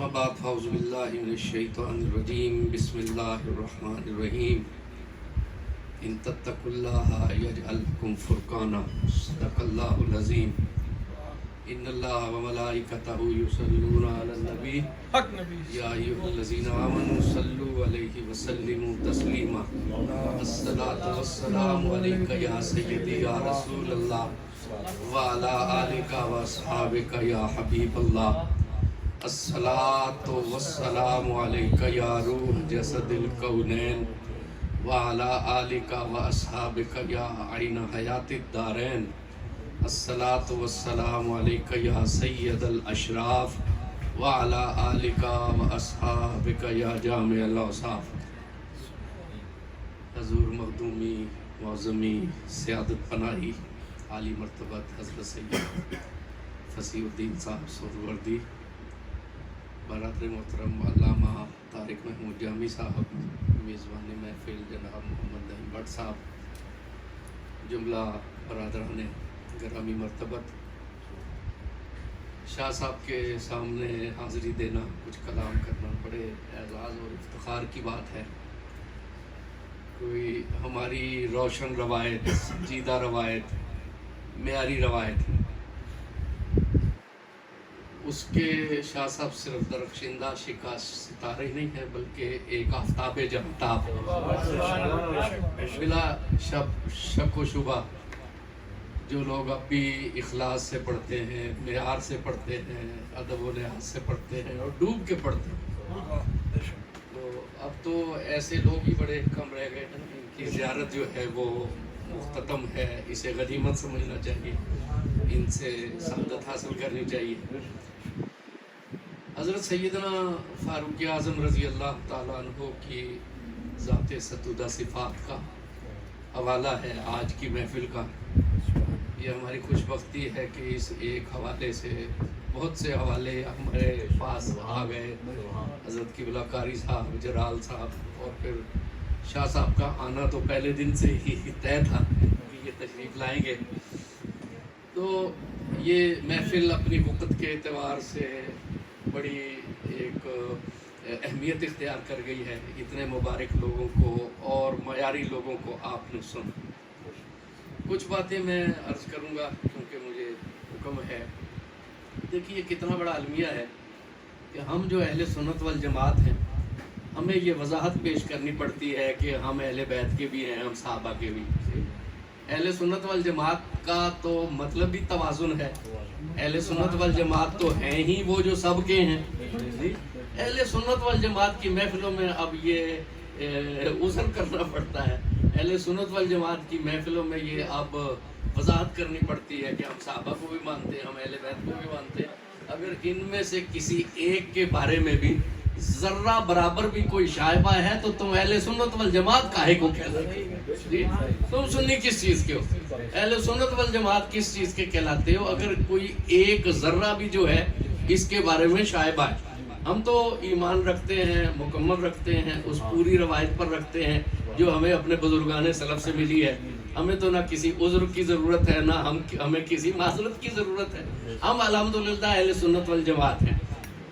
اما بعد فاعوذ باللہ من الشیطان الرجیم بسم اللہ الرحمن الرحیم ان تتقوا اللہ یجعل لکم فرقانا صدق اللہ العظیم ان اللہ وملائکتہ یصلون علی النبی یا ایھا الذین آمنوا صلوا علیہ وسلموا تسلیما الصلاۃ والسلام علیک یا سیدی یا رسول اللہ وعلی آلک واصحابک یا حبیب اللہ الصلاۃ والسلام علیک یا روح جسد الکونین وعلی آلک واصحابک یا عین حیات الدارین الصلاۃ والسلام علیک یا سید الاشراف وعلی آلک واصحابک یا جامع الاوصاف حضور مخدومی معظمی سیادت پناہی عالی مرتبت حضرت سید فصیح الدین صاحب سہروردی، برادر محترم علامہ طارق محمود جامی صاحب، میزبان محفل جناب محمد نعیم بٹ صاحب، جملہ برادران گرامی مرتبت، شاہ صاحب کے سامنے حاضری دینا، کچھ کلام کرنا بڑے اعزاز اور افتخار کی بات ہے۔ کوئی ہماری روشن روایت، سنجیدہ روایت، معیاری روایت، اس کے شاہ صاحب صرف درخشندہ شکا ستارے ہی نہیں ہے بلکہ ایک آفتاب جہتاب، بلا شک و شبہ جو لوگ اب بھی اخلاص سے پڑھتے ہیں، معیار سے پڑھتے ہیں، ادب و لحاظ سے پڑھتے ہیں اور ڈوب کے پڑھتے ہیں، تو اب تو ایسے لوگ ہی بڑے کم رہ گئے ہیں۔ ان کی زیارت جو ہے وہ مختتم ہے، اسے غنیمت سمجھنا چاہیے، ان سے سعادت حاصل کرنی چاہیے۔ حضرت سیدنا فاروق اعظم رضی اللہ تعالیٰ عنہ کی ذات ستودہ صفات کا حوالہ ہے آج کی محفل کا۔ یہ ہماری خوش بختی ہے کہ اس ایک حوالے سے بہت سے حوالے ہمارے پاس آ گئے۔ حضرت قبلہ قاری صاحب، جلال صاحب اور پھر شاہ صاحب کا آنا تو پہلے دن سے ہی طے تھا کہ یہ تشریف لائیں گے، تو یہ محفل اپنی وقت کے اعتبار سے بڑی ایک اہمیت اختیار کر گئی ہے۔ اتنے مبارک لوگوں کو اور معیاری لوگوں کو آپ نے سن، کچھ باتیں میں عرض کروں گا کیونکہ مجھے حکم ہے۔ دیکھیے کتنا بڑا المیہ ہے کہ ہم جو اہل سنت والجماعت ہیں، ہمیں یہ وضاحت پیش کرنی پڑتی ہے کہ ہم اہل بیت کے بھی ہیں، ہم صحابہ کے بھی۔ اہل سنت والجماعت کا تو مطلب بھی توازن ہے، اہل سنت والجماعت تو ہیں ہی وہ جو سب کے ہیں۔ اہل سنت والجماعت کی محفلوں میں اب یہ عذر کرنا پڑتا ہے، اہل سنت والجماعت کی محفلوں میں یہ اب وضاحت کرنی پڑتی ہے کہ ہم صحابہ کو بھی مانتے ہیں، ہم اہل بیت کو بھی مانتے ہیں۔ اگر ان میں سے کسی ایک کے بارے میں بھی ذرہ برابر بھی کوئی شائبہ ہے تو تم اہل سنت والجماعت کاہے کو کہلاتے ہو؟ تم سنی کس چیز کے ہو؟ اہل سنت والجماعت کس چیز کے کہلاتے ہو اگر کوئی ایک ذرہ بھی جو ہے اس کے بارے میں شائبہ ہے؟ ہم تو ایمان رکھتے ہیں، مکمل رکھتے ہیں، اس پوری روایت پر رکھتے ہیں جو ہمیں اپنے بزرگان سلف سے ملی ہے۔ ہمیں تو نہ کسی عذر کی ضرورت ہے، نہ ہمیں کسی معذرت کی ضرورت ہے۔ ہم الحمدللہ اہل سنت والجماعت ہیں،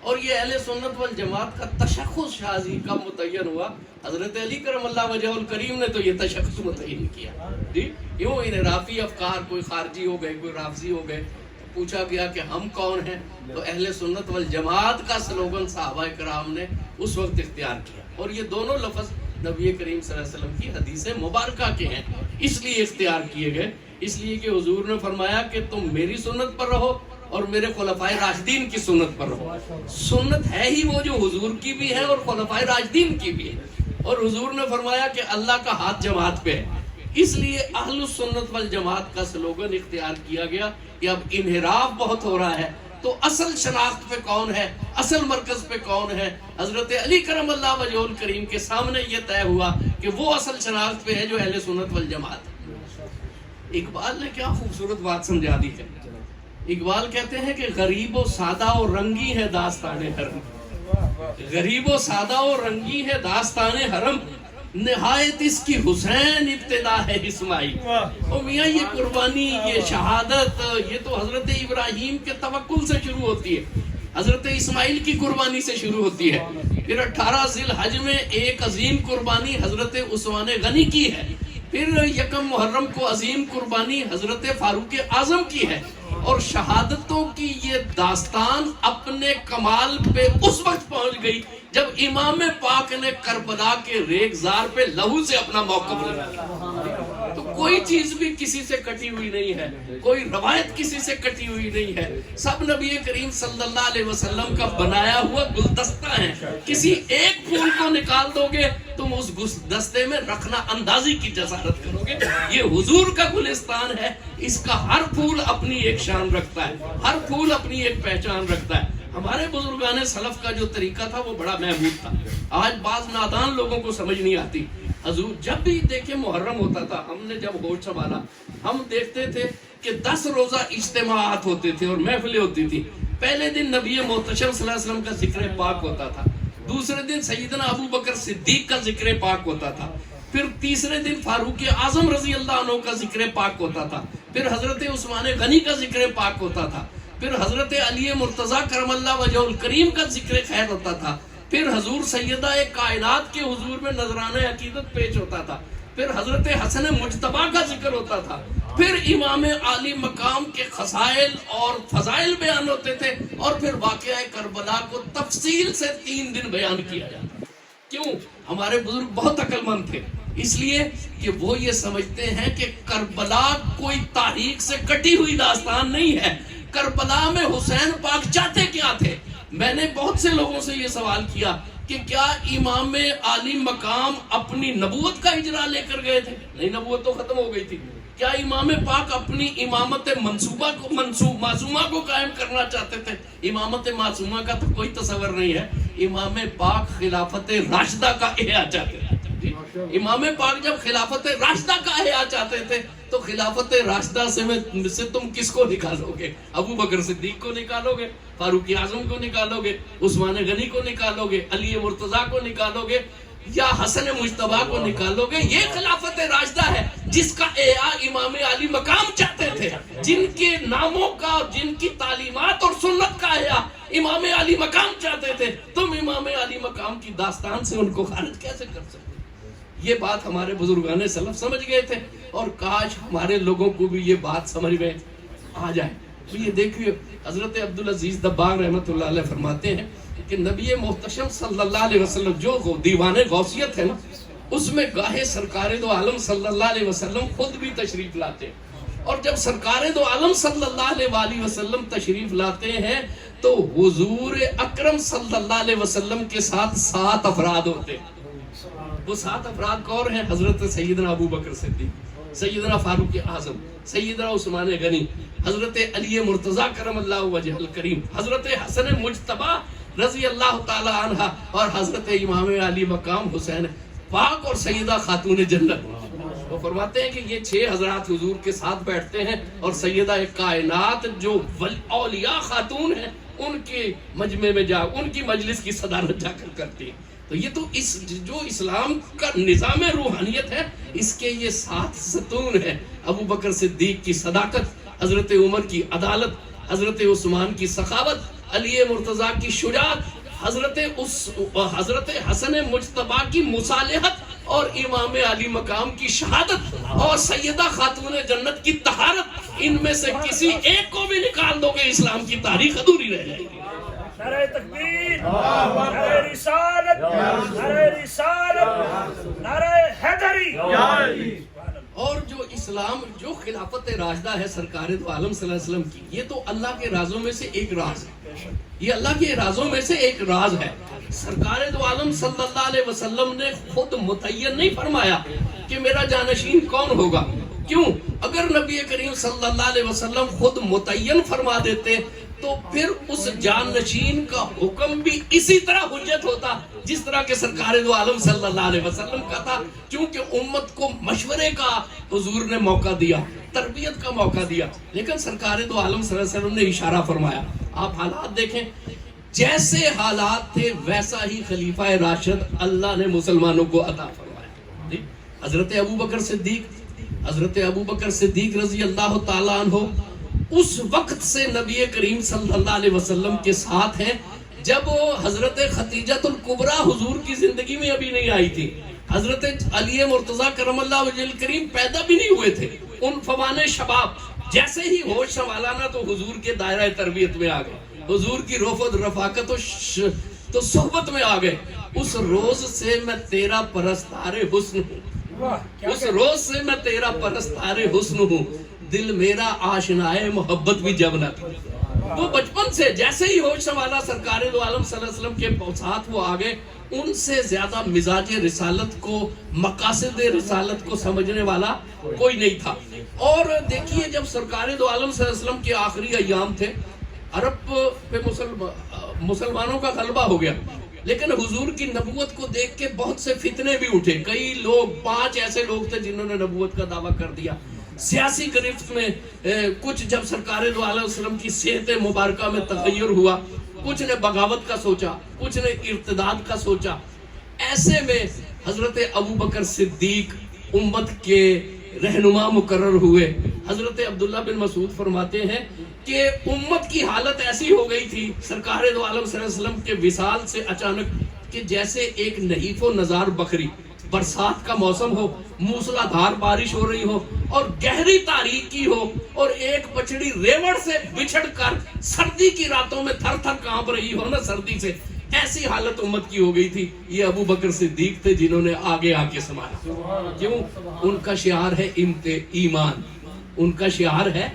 اور یہ اہل سنت والجماعت کا تشخص شازی کب متعین ہوا؟ حضرت علی کرم اللہ وجہ الکریم نے تو یہ تشخص متعین کیا۔ جی یوں انحرافی افکار، کوئی خارجی ہو گئے، کوئی رافضی ہو گئے، پوچھا گیا کہ ہم کون ہیں تو اہل سنت والجماعت کا سلوگن صحابہ کرام نے اس وقت اختیار کیا، اور یہ دونوں لفظ نبی کریم صلی اللہ علیہ وسلم کی حدیث مبارکہ کے ہیں، اس لیے اختیار کیے گئے، اس لیے کہ حضور نے فرمایا کہ تم میری سنت پر رہو اور میرے خلفائے راشدین کی سنت پر رہو۔ سنت ہے ہی وہ جو حضور کی بھی ہے اور خلفائے راشدین کی بھی ہے، اور حضور نے فرمایا کہ اللہ کا ہاتھ جماعت پہ ہے، اس لیے اہل السنت والجماعت کا سلوگن اختیار کیا گیا کہ اب انحراف بہت ہو رہا ہے تو اصل شناخت پہ کون ہے، اصل مرکز پہ کون ہے؟ حضرت علی کرم اللہ وجہ الکریم کے سامنے یہ طے ہوا کہ وہ اصل شناخت پہ ہے جو اہل سنت والجماعت ہے۔ اقبال نے کیا خوبصورت بات سمجھا دی ہے۔ اقبال کہتے ہیں کہ غریب و سادہ و رنگی ہے داستان حرم، غریب و سادہ و رنگی ہے داستان حرم، نہایت اس کی حسین ابتدا ہے اسماعیل۔ او میاں یہ قربانی، یہ شہادت، یہ تو حضرت ابراہیم کے توکل سے شروع ہوتی ہے۔ حضرت اسماعیل کی قربانی سے شروع ہوتی ہے، پھر 18 ذی الحج میں ایک عظیم قربانی حضرت عثمان غنی کی ہے، پھر یکم محرم کو عظیم قربانی حضرت فاروق اعظم کی ہے، اور شہادتوں کی یہ داستان اپنے کمال پہ اس وقت پہنچ گئی جب امام پاک نے کربلا کے ریگزار پہ لہو سے اپنا موقف لیا۔ تو کوئی چیز بھی کسی سے کٹی ہوئی نہیں ہے، کوئی روایت کسی سے کٹی ہوئی نہیں ہے، سب نبی کریم صلی اللہ علیہ وسلم کا بنایا ہوا گلدستہ ہے۔ کسی ایک پھول کو نکال دو گے تم اس گلدستے میں رکھنا اندازی کی جسارت کرو گے۔ یہ حضور کا گلستان ہے، اس کا ہر پھول اپنی ایک شان رکھتا ہے، ہر پھول اپنی ایک پہچان رکھتا ہے۔ ہمارے بزرگان سلف کا جو طریقہ تھا وہ بڑا محمود تھا، آج بعض نادان لوگوں کو سمجھ نہیں آتی۔ حضور جب بھی دیکھیں محرم ہوتا تھا، ہم نے جب ہوش سنبھالا ہم دیکھتے تھے کہ 10 روزہ اجتماعات ہوتے تھے اور محفلیں ہوتی تھی۔ پہلے دن نبی محتشم صلی اللہ علیہ وسلم کا ذکر پاک ہوتا تھا، دوسرے دن سیدنا ابو بکر صدیق کا ذکر پاک ہوتا تھا، پھر تیسرے دن فاروق اعظم رضی اللہ عنہ کا ذکر پاک ہوتا تھا، پھر حضرت عثمان غنی کا ذکر پاک ہوتا تھا، پھر حضرت علی مرتضیٰ کرم اللہ وجہ الکریم کا ذکر خیر ہوتا تھا، پھر حضور سیدہ کائنات کے حضور میں نذرانہ عقیدت پیش ہوتا تھا، پھر حضرت حسن مجتبیٰ کا ذکر ہوتا تھا، پھر امام عالی مقام کے خصائل اور فضائل بیان ہوتے تھے، اور پھر واقعہ کربلا کو تفصیل سے 3 دن بیان کیا جاتا۔ کیوں؟ ہمارے بزرگ بہت عقل مند تھے، اس لیے کہ وہ یہ سمجھتے ہیں کہ کربلا کوئی تاریخ سے کٹی ہوئی داستان نہیں ہے۔ کربلا میں حسین پاک چاہتے کیا تھے؟ میں نے بہت سے لوگوں سے یہ سوال کیا کہ کیا امام عالی مقام اپنی نبوت کا اجرا لے کر گئے تھے؟ نہیں، نبوت تو ختم ہو گئی تھی۔ کیا امام پاک اپنی امامت معصومہ کو قائم کرنا چاہتے تھے؟ امامت معصومہ کا تو کوئی تصور نہیں ہے، امام پاک خلافت راشدہ کا احیا چاہتے تھے۔ امام پاک جب خلافت راشدہ کا احیا چاہتے تھے تو خلافت راشدہ سے تم کس کو نکالو گے؟ ابو بکر صدیق کو نکالو گے، فاروق اعظم کو نکالو گے، عثمان غنی کو نکالو گے، علی مرتضیٰ کو نکالو گے، یا حسن مجتبیٰ کو نکالو گے؟ یہ خلافت راشدہ ہے جس کا احیا امام علی مقام چاہتے تھے، جن کے ناموں کا، جن کی تعلیمات اور سنت کا احیا امام علی مقام چاہتے تھے۔ تم امام علی مقام کی داستان سے ان کو خارج کیسے کر سکتے؟ یہ بات ہمارے بزرگان سلف سمجھ گئے تھے، اور کاش ہمارے لوگوں کو بھی یہ بات سمجھ میں آ جائے۔ تو یہ دیکھیے حضرت عبدالعزیز دباغ رحمۃ اللہ علیہ فرماتے ہیں کہ نبی محتشم صلی اللہ علیہ وسلم جو دیوان غوثیت ہے نا، اس میں گاہے سرکار دو عالم صلی اللہ علیہ وسلم خود بھی تشریف لاتے ہیں، اور جب سرکار دو عالم صلی اللہ علیہ وآلہ وسلم تشریف لاتے ہیں تو حضور اکرم صلی اللہ علیہ وسلم کے ساتھ 7 افراد ہوتے ہیں۔ وہ 7 افراد کون ہیں؟ حضرت سیدنا ابو بکر صدیق، سیدنا فاروق اعظم، سیدنا عثمان غنی، حضرت علی مرتضیٰ کرم اللہ وجہ الکریم، حضرت حسن مجتبیٰ رضی اللہ تعالی عنہ، اور حضرت امام علی مقام حسین پاک اور سیدہ خاتون جنت۔ وہ فرماتے ہیں کہ یہ 6 حضرات حضور کے ساتھ بیٹھتے ہیں، اور سیدہ کائنات جو اولیاء خاتون ہیں ان کے مجمع میں جا، ان کی مجلس کی صدارت جا کر کرتی ہیں۔ تو یہ تو جو اسلام کا نظام روحانیت ہے، اس کے یہ 7 ستون ہیں۔ ابو بکر صدیق کی صداقت، حضرت عمر کی عدالت، حضرت عثمان کی سخاوت، علی مرتضیٰ کی شجاعت، حضرت حسن مجتبیٰ کی مصالحت، اور امام علی مقام کی شہادت، اور سیدہ خاتون جنت کی طہارت۔ ان میں سے کسی ایک کو بھی نکال دو گے اسلام کی تاریخ ادھوری رہ جائے گی۔ نعرہ تکبیر، نعرہ رسالت، نعرہ رسالت، نعرہ حیدری۔ اور جو اسلام، جو خلافت راشدہ ہے سرکار دو عالم صلی اللہ علیہ وسلم کی، یہ تو اللہ کے رازوں میں سے ایک راز ہے، یہ اللہ کے رازوں میں سے ایک راز ہے۔ سرکار دو عالم صلی اللہ علیہ وسلم نے خود متعین نہیں فرمایا کہ میرا جانشین کون ہوگا۔ کیوں؟ اگر نبی کریم صلی اللہ علیہ وسلم خود متعین فرما دیتے تو پھر اس جانشین کا حکم بھی اسی طرح حجت ہوتا جس طرح کہ سرکار دو عالم صلی اللہ علیہ وسلم کا تھا، کیونکہ امت کو مشورے کا حضور نے موقع دیا، تربیت کا موقع دیا۔ لیکن سرکار دو عالم صلی اللہ علیہ وسلم نے اشارہ فرمایا۔ آپ حالات دیکھیں، جیسے حالات تھے ویسا ہی خلیفہ راشد اللہ نے مسلمانوں کو عطا فرمایا۔ حضرت ابو بکر صدیق رضی اللہ تعالی عنہ اس وقت سے نبی کریم صلی اللہ علیہ وسلم کے ساتھ ہیں جب حضرت خدیجہ الکبریٰ حضور کی زندگی میں ابھی نہیں آئی تھی. حضرت علی مرتضیٰ کرم اللہ وجہ الکریم پیدا بھی نہیں ہوئے تھے. ان فوان شباب جیسے ہی ہوش سنبھالا نا تو حضور کے دائرہ تربیت میں آ گئے, حضور کی رفت رفاقت تو صحبت میں آ گئے. اس روز سے میں تیرا پرستار حسن ہوں, اس روز سے میں تیرا پرستار حسن ہوں, دل میرا آشنائے محبت بھی جب نہ تھی. وہ بچپن سے جیسے ہی ہوش سنبھالا سرکار دو عالم صلی اللہ علیہ وسلم کے ساتھ وہ آگے. ان سے زیادہ مزاج رسالت کو, مقاصد رسالت کو سمجھنے والا کوئی نہیں تھا. اور دیکھیے جب سرکار دو عالم صلی اللہ علیہ وسلم کے آخری ایام تھے, عرب پہ مسلمانوں کا غلبہ ہو گیا, لیکن حضور کی نبوت کو دیکھ کے بہت سے فتنے بھی اٹھے. کئی لوگ, 5 ایسے لوگ تھے جنہوں نے نبوت کا دعویٰ کر دیا. سیاسی گرفت میں کچھ جب سرکار دو علیہ وسلم کی صحت مبارکہ میں تغیر ہوا, کچھ نے بغاوت کا سوچا, کچھ نے ارتداد کا سوچا. ایسے میں حضرت ابوبکر صدیق امت کے رہنما مقرر ہوئے. حضرت عبداللہ بن مسعود فرماتے ہیں کہ امت کی حالت ایسی ہو گئی تھی سرکار دو عالم صلی اللہ علیہ وسلم کے وصال سے اچانک کہ جیسے ایک نحیف و نزار بکری, برسات کا موسم ہو, موسلا دھار بارش ہو رہی ہو اور گہری تاریکی ہو, اور ایک بچڑی ریوڑ سے بچھڑ کر سردی کی راتوں میں تھر تھر کانپ رہی ہو نا سردی سے, ایسی حالت امت کی ہو گئی تھی. یہ ابو بکر صدیق تھے جنہوں نے آگے آ کے سنبھالا. کیوں؟ ان کا شعار ہے ایمان, ان کا شعار ہے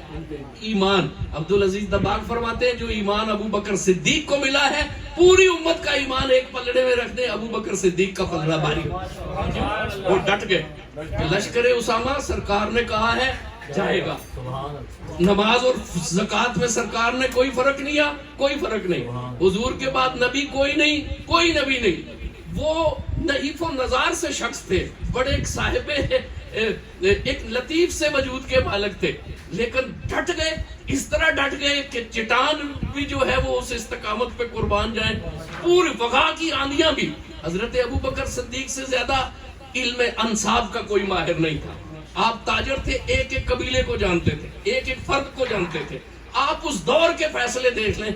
ایمان. عبدالعزیز دباغ فرماتے ہیں جو ایمان ابو بکر صدیق کو ملا ہے, پوری امت کا ایمان ایک پلڑے میں رکھ دیں, ابو بکر صدیق کا پلڑا باری. وہ ڈٹ گئے. لشکر اسامہ سرکار نے کہا ہے جائے گا. نماز اور زکوٰۃ میں سرکار نے کوئی فرق نہیں کیا, کوئی فرق نہیں. حضور کے بعد نبی کوئی نہیں, کوئی نبی نہیں. وہ نحیف و نزار سے شخص تھے, بڑے ایک صاحب ایک لطیف سے وجود کے مالک تھے, لیکن ڈٹ گئے. اس طرح ڈٹ گئے کہ چٹان بھی جو ہے وہ اس استقامت پہ قربان جائیں. پوری وغا کی آندیاں بھی. حضرت ابو بکر صدیق سے زیادہ علم انصاب کا کوئی ماہر نہیں تھا. آپ تاجر تھے, ایک ایک قبیلے کو جانتے تھے, ایک ایک فرد کو جانتے تھے. آپ اس دور کے فیصلے دیکھ لیں,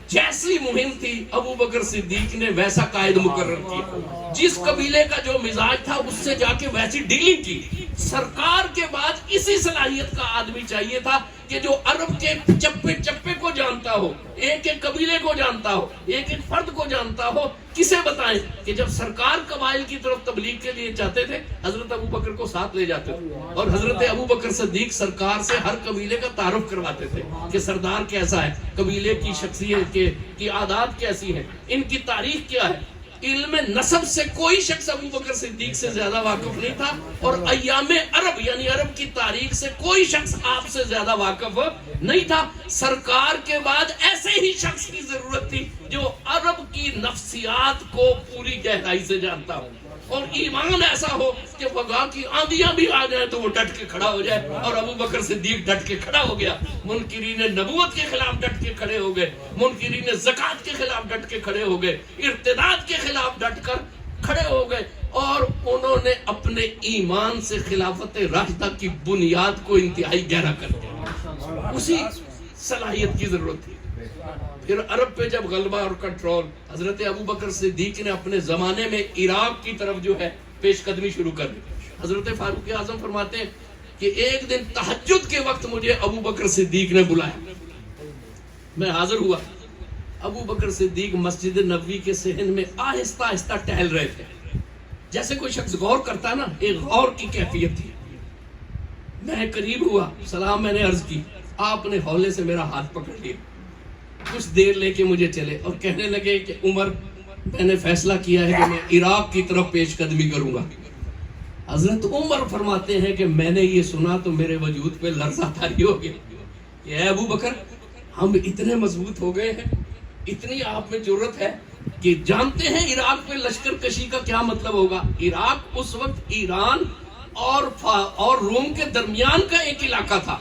جیسی مہم تھی ابو بکر صدیق نے ویسا قائد مقرر کیا. جس قبیلے کا جو مزاج تھا اس سے جا کے ویسی ڈیلنگ کی. سرکار کے بعد اسی صلاحیت کا آدمی چاہیے تھا کہ جو عرب کے چپے چپے کو جانتا ہو, ایک ایک قبیلے کو جانتا ہو, ایک ایک فرد کو جانتا ہو. کسے بتائیں کہ جب سرکار قبائل کی طرف تبلیغ کے لیے جاتے تھے حضرت ابو بکر کو ساتھ لے جاتے تھے, اور حضرت ابو بکر صدیق سرکار سے ہر قبیلے کا تعارف کرواتے تھے کہ سردار کیسا ہے, قبیلے کی شخصیت کی عادات کیسی ہیں, ان کی تاریخ کیا ہے. علم نسب سے کوئی شخص ابو بکر صدیق سے زیادہ واقف نہیں تھا, اور ایام عرب یعنی عرب کی تاریخ سے کوئی شخص آپ سے زیادہ واقف نہیں تھا. سرکار کے بعد ایسے ہی شخص کی ضرورت تھی جو عرب کی نفسیات کو پوری گہرائی سے جانتا ہو, اور ایمان ایسا ہو کہ وغا کی آندیاں بھی آ جائیں تو وہ ڈٹ کے کھڑا ہو جائے. اور ابو بکر صدیق ڈٹ کے کھڑا ہو گیا. منکرین نبوت کے خلاف ڈٹ کے کھڑے ہو گئے, منکرین زکوٰۃ کے خلاف ڈٹ کے کھڑے ہو گئے, ارتداد کے خلاف ڈٹ کر کھڑے ہو گئے, اور انہوں نے اپنے ایمان سے خلافت راشدہ کی بنیاد کو انتہائی گہرا کر دیا. اسی صلاحیت کی ضرورت تھی. پھر عرب پہ جب غلبہ اور کنٹرول, حضرت ابو بکر صدیق نے اپنے زمانے میں عراق کی طرف جو ہے پیش قدمی شروع کر دی. حضرت فاروق اعظم فرماتے ہیں کہ ایک دن تہجد کے وقت مجھے ابو بکر صدیق نے بلایا, میں حاضر ہوا. ابو بکر صدیق مسجد نبوی کے صحن میں آہستہ آہستہ ٹہل رہے تھے, جیسے کوئی شخص غور کرتا ہے نا, ایک غور کی کیفیت تھی. میں قریب ہوا, سلام میں نے عرض کی, آپ نے ہولے سے میرا ہاتھ پکڑ لیا, کچھ دیر لے کے مجھے چلے اور کہنے لگے کہ عمر میں نے فیصلہ کیا ہے کہ میں عراق کی طرف پیش قدمی کروں گا. حضرت عمر فرماتے ہیں کہ میں نے یہ سنا تو میرے وجود پہ لرزہ طاری ہو گیا کہ اے ابو بکر, ہم اتنے مضبوط ہو گئے ہیں, اتنی آپ میں جرت ہے کہ جانتے ہیں عراق پہ لشکر کشی کا کیا مطلب ہوگا. عراق اس وقت ایران اور روم کے درمیان کا ایک علاقہ تھا.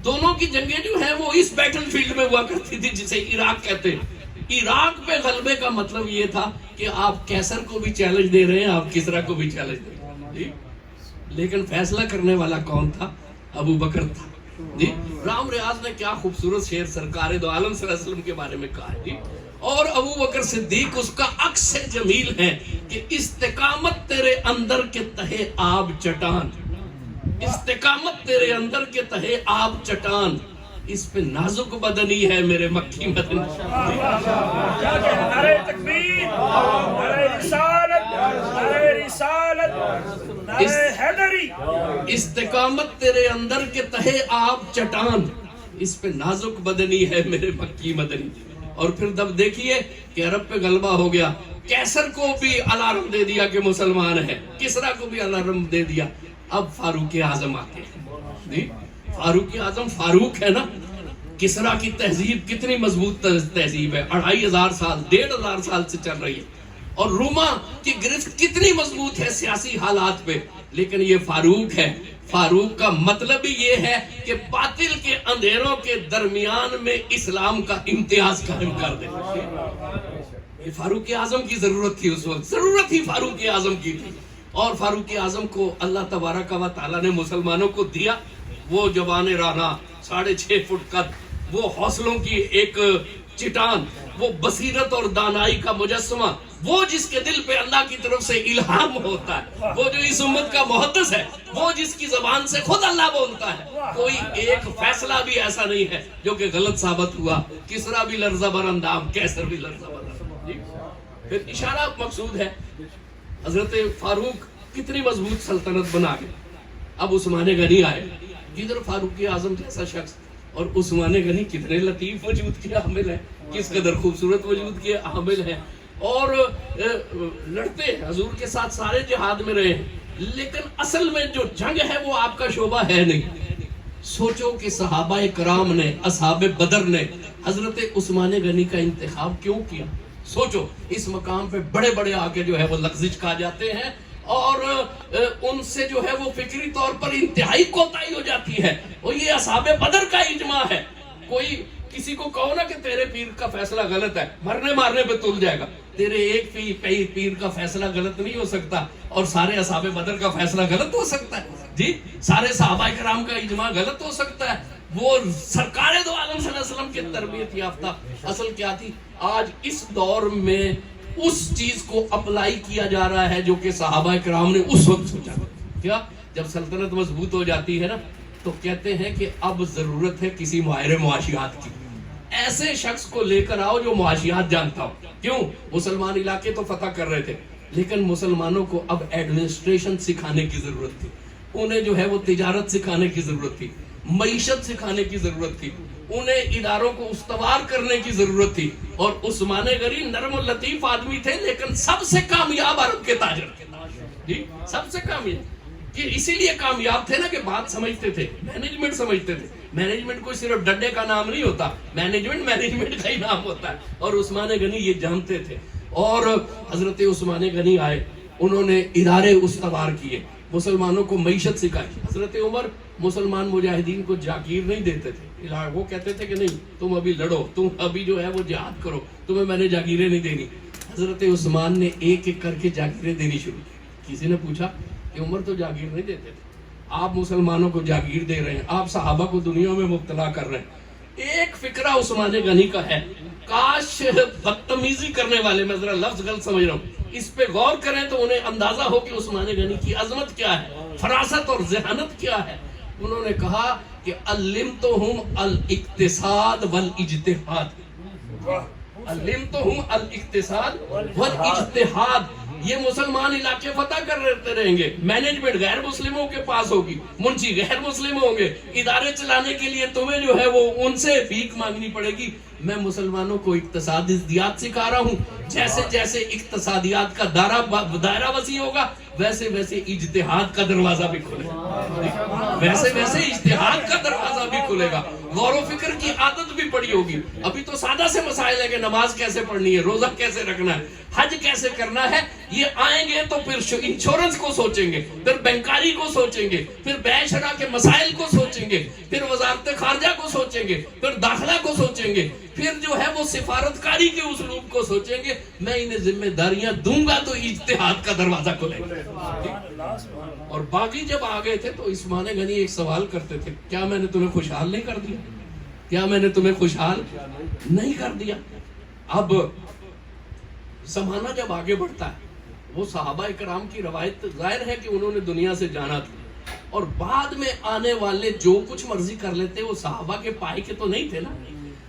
دونوں کی جنگیں جو ہیں وہ اس بیٹل فیلڈ میں ہوا کرتی تھی جسے عراق کہتے ہیں. عراق پہ غلبے کا مطلب یہ تھا کہ آپ کیسر کو بھی چیلنج دے رہے ہیں, آپ کسرا کو بھی چیلنج دے رہے ہیں. لیکن فیصلہ کرنے والا کون تھا؟ ابو بکر تھا. جی رام ریاض نے کیا خوبصورت شعر سرکار دو عالم صلی اللہ علیہ وسلم کے بارے میں کہا ہے جی. اور ابو بکر صدیق اس کا عکس جمیل ہے کہ استقامت تیرے اندر کے تہے آب چٹان، استقامت تیرے اندر کے تہے آب چٹان، اس پہ نازک بدنی ہے میرے مکی مدنی. نعرہ تکبیر، نعرہ رسالت، نعرہ رسالت، نعرہ حیدری. استقامت تیرے اندر کے تہے آب چٹان، اس پہ نازک بدنی ہے میرے مکی مدنی. اور پھر جب دیکھیے کہ عرب پہ غلبہ ہو گیا، کیسر کو بھی الارم دے دیا کہ مسلمان ہے، کسرا کو بھی الارم دے دیا. اب فاروق اعظم آتے ہیں جی. فاروق اعظم فاروق ہے نا. کسرا کی تہذیب کتنی مضبوط تہذیب ہے، 2500 سال 1500 سال سے چل رہی ہے. اور روما کی گرفت کتنی مضبوط ہے سیاسی حالات پہ، لیکن یہ فاروق ہے. فاروق کا مطلب ہی یہ ہے کہ باطل کے اندھیروں کے درمیان میں اسلام کا امتیاز قائم کر دے. یہ فاروق اعظم کی ضرورت تھی اس وقت، ضرورت ہی فاروق اعظم کی تھی. اور فاروق اعظم کو اللہ تبارک و تعالیٰ نے مسلمانوں کو دیا وہ جوان رانا، 6.5 فٹ قد، وہ حوصلوں کی ایک چٹان، وہ بصیرت اور دانائی کا مجسمہ، وہ جس کے دل پہ اللہ کی طرف سے الہام ہوتا ہے، وہ جو اس امت کا محدث ہے، وہ جس کی زبان سے خود اللہ بولتا ہے. کوئی ایک فیصلہ بھی ایسا نہیں ہے جو کہ غلط ثابت ہوا. کسرا بھی لرزہ بر اندام، کیسر بھی لرزہ بر اندام. پھر اشارہ مقصود ہے حضرت فاروق کتنی مضبوط سلطنت بنا گئے. اب عثمان غنی آئے، جدھر فاروق اعظم جیسا شخص، اور عثمان غنی کتنے لطیف وجود کے حامل ہیں، کس قدر خوبصورت وجود کے حامل ہیں. اور لڑتے حضور کے ساتھ سارے جہاد میں رہے ہیں، لیکن اصل میں جو جنگ ہے وہ آپ کا شعبہ ہے نہیں. سوچو کہ صحابہ کرام نے، اصحاب بدر نے حضرت عثمان غنی کا انتخاب کیوں کیا. سوچو اس مقام پہ بڑے بڑے آکے جو ہے وہ لغزش کھا جاتے ہیں، اور ان سے جو ہے وہ فکری طور پر انتہائی کوتاہی ہو جاتی ہے. اور یہ اصحاب بدر کا اجماع ہے. کوئی کسی کو کہو نا کہ تیرے پیر کا فیصلہ غلط ہے، مرنے مارنے پہ تل جائے گا. تیرے ایک پیر کا فیصلہ غلط نہیں ہو سکتا، اور سارے اصحاب بدر کا فیصلہ غلط ہو سکتا ہے جی. سارے صحابہ کرام کا اجماع غلط ہو سکتا ہے. وہ سرکار دو عالم صلی اللہ علیہ وسلم کی تربیت یافتہ اصل کیا تھی. آج اس دور میں اس چیز کو اپلائی کیا جا رہا ہے جو کہ صحابہ کرام نے اس وقت سوچا. کیا جب سلطنت مضبوط ہو جاتی ہے نا تو کہتے ہیں کہ اب ضرورت ہے کسی ماہر معاشیات کی، ایسے شخص کو لے کر آؤ جو معاشیات جانتا ہو. کیوں؟ مسلمان علاقے تو فتح کر رہے تھے، لیکن مسلمانوں کو اب ایڈمنسٹریشن سکھانے کی ضرورت تھی. انہیں جو ہے وہ تجارت سکھانے کی ضرورت تھی، معیشت سکھانے کی ضرورت تھی، انہیں اداروں کو استوار کرنے کی ضرورت تھی. اور عثمان غنی نرم و لطیف آدمی تھے، لیکن سب سے کامیاب عرب کے تاجر تھے جی. سب سے کامیاب کہ اسی لیے کامیاب تھے نا کہ بات سمجھتے تھے، مینجمنٹ سمجھتے تھے. مینجمنٹ کوئی صرف ڈنڈے کا نام نہیں ہوتا، مینجمنٹ کا ہی نام ہوتا ہے. اور عثمان غنی یہ جانتے تھے. اور حضرت عثمان غنی آئے، انہوں نے ادارے استوار کیے، مسلمانوں کو معیشت سکھائی. حضرت عمر مسلمان مجاہدین کو جاگیر نہیں دیتے تھے. وہ کہتے تھے کہ نہیں تم ابھی لڑو، تم ابھی جو ہے وہ جہاد کرو، تمہیں میں نے جاگیریں نہیں دینی. حضرت عثمان نے ایک ایک کر کے جاگیریں دینی شروع کی. کسی نے پوچھا کہ عمر تو جاگیر نہیں دیتے تھے، آپ مسلمانوں کو جاگیر دے رہے ہیں، آپ صحابہ کو دنیا میں مبتلا کر رہے ہیں. ایک فکرہ عثمان غنی کا ہے، کاش بدتمیزی کرنے والے، میں ذرا لفظ غلط سمجھ رہا ہوں، اس پہ غور کریں تو انہیں اندازہ ہو کہ عثمان غنی کی عظمت کیا ہے، فراست اور ذہانت کیا ہے. انہوں نے کہا کہ علمتہم الاقتصاد والاجتہاد، علمتہم الاقتصاد والاجتہاد. یہ مسلمان علاقے فتح کرتے رہیں گے، مینجمنٹ غیر مسلموں کے پاس ہوگی، منشی غیر مسلم ہوں گے، ادارے چلانے کے لیے تمہیں جو ہے وہ ان سے بھیک مانگنی پڑے گی. میں مسلمانوں کو اقتصادیات سکھا رہا ہوں. جیسے جیسے اقتصادیات کا دائرہ وسیع ہوگا ویسے ویسے اجتہاد کا دروازہ بھی کھلے گا، ویسے ویسے اجتہاد کا دروازہ بھی کھلے گا. غور و فکر کی عادت بھی پڑی ہوگی. ابھی تو سادہ سے مسائل ہے کہ نماز کیسے پڑھنی ہے، روزہ کیسے رکھنا ہے. حج کیسے کرنا ہے، یہ آئیں گے تو پھر انشورنس کو سوچیں گے، پھر بینکاری کو سوچیں گے، پھر بیع شرع کے مسائل کو سوچیں گے، پھر وزارت خارجہ کو سوچیں گے، پھر داخلہ کو سوچیں گے، پھر جو ہے وہ سفارتکاری کے اسلوب کو سوچیں گے. میں انہیں ذمہ داریاں دوں گا تو اجتہاد کا دروازہ کھلے گا. اور باقی جب آ گئے تھے تو عثمان غنی ایک سوال کرتے تھے، کیا میں نے تمہیں خوشحال نہیں کر دیا؟ کیا میں نے تمہیں خوشحال نہیں کر دیا؟ اب زمانہ جب آگے بڑھتا ہے، وہ صحابہ کرام کی روایت ظاہر ہے کہ انہوں نے دنیا سے جانا تھا، اور بعد میں آنے والے جو کچھ مرضی کر لیتے وہ صحابہ کے پائے کے تو نہیں تھے نا.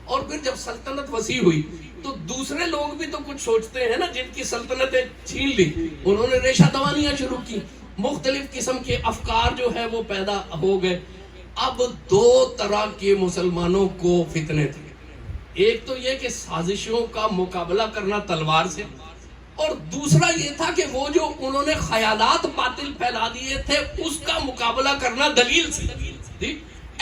اور پھر جب سلطنت وسیع ہوئی تو دوسرے لوگ بھی تو کچھ سوچتے ہیں نا، جن کی سلطنتیں چھین لی انہوں نے ریشہ دوانیاں شروع کی، مختلف قسم کے افکار جو ہے وہ پیدا ہو گئے. اب دو طرح کے مسلمانوں کو فتنے تھے. ایک تو یہ کہ سازشوں کا مقابلہ کرنا تلوار سے، اور دوسرا یہ تھا کہ وہ جو انہوں نے خیالات باطل پھیلا دیے تھے اس کا مقابلہ کرنا دلیل سے.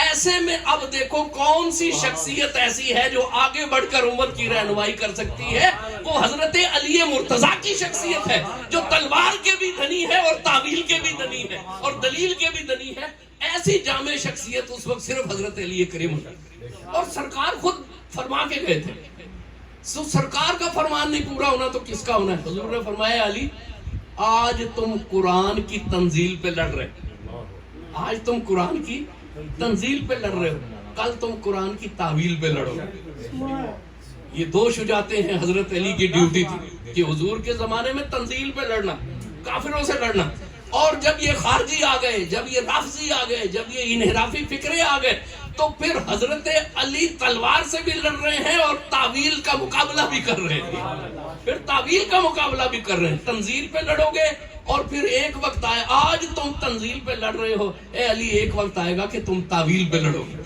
ایسے میں اب دیکھو کون سی شخصیت ایسی ہے جو آگے بڑھ کر امت کی رہنمائی کر سکتی ہے، وہ حضرت علی مرتضیٰ کی شخصیت ہے، جو تلوار کے بھی دھنی ہے اور تعویل کے بھی دھنی ہے اور دلیل کے بھی دھنی ہے. ایسی جامع شخصیت اس وقت صرف حضرت علی کریم ہے. اور سرکار خود فرما کے گئے تھے، سرکار کا فرمان نہیں پورا ہونا تو کس کا ہونا ہے. حضور نے فرمایا علی آج تم قرآن کی تنزیل پہ لڑ رہے، آج تم قرآن کی تنزیل پہ لڑ رہے ہو، کل تم قرآن کی تعویل پہ لڑو. یہ دو شجاعتیں ہیں حضرت علی کی ڈیوٹی تھی کہ حضور کے زمانے میں تنزیل پہ لڑنا، کافروں سے لڑنا. اور جب یہ خارجی آ گئے، جب یہ رافضی آ گئے، جب یہ انحرافی فکرے آ گئے، تو پھر حضرت علی تلوار سے بھی لڑ رہے ہیں اور تعویل کا مقابلہ بھی کر رہے ہیں. پھر تعویل کا مقابلہ بھی کر رہے ہیں. تنزیل پہ لڑو گے اور پھر ایک وقت آئے، آج تم تنزیل پہ لڑ رہے ہو، اے علی ایک وقت آئے گا کہ تم تعویل پہ لڑو گے.